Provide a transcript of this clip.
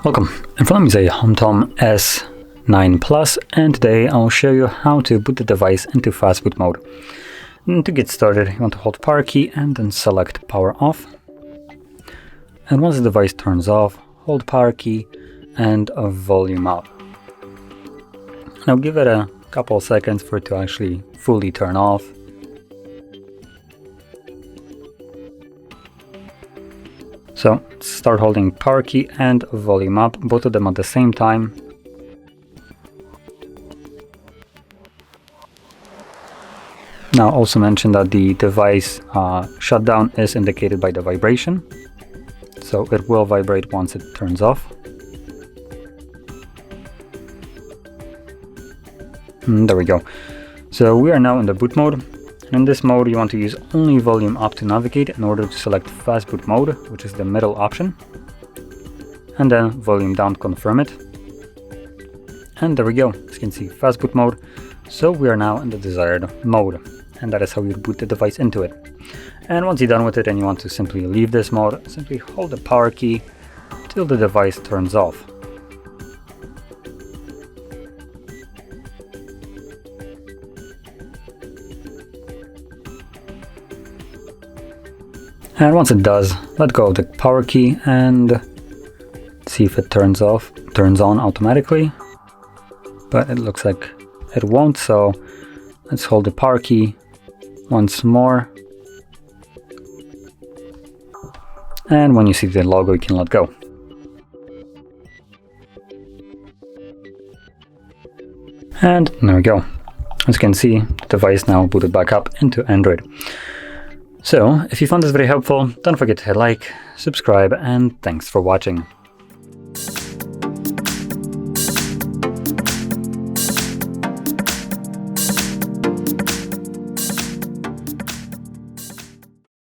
Welcome, in front of me is a HOMTOM S9 Plus, and today I'll show you how to boot the device into fastboot mode. And to get started, you want to hold power key and then select power off. And once the device turns off, hold power key and volume up. Now give it a couple of seconds for it to actually fully turn off. So start holding power key and volume up, both of them at the same time. Now also mention that the device shutdown is indicated by the vibration. So it will vibrate once it turns off. There we go. So we are now in the boot mode. In this mode, you want to use only volume up to navigate in order to select fastboot mode, which is the middle option, and then volume down to confirm it. And there we go, as you can see, fastboot mode. So we are now in the desired mode, and that is how you boot the device into it. And once you're done with it and you want to simply leave this mode, simply hold the power key till the device turns off. And once it does, let go of the power key and see if it turns on automatically. But it looks like it won't, so let's hold the power key once more. And when you see the logo, you can let go. And there we go. As you can see, the device now booted back up into Android. So, if you found this very helpful, don't forget to hit like, subscribe, and thanks for watching.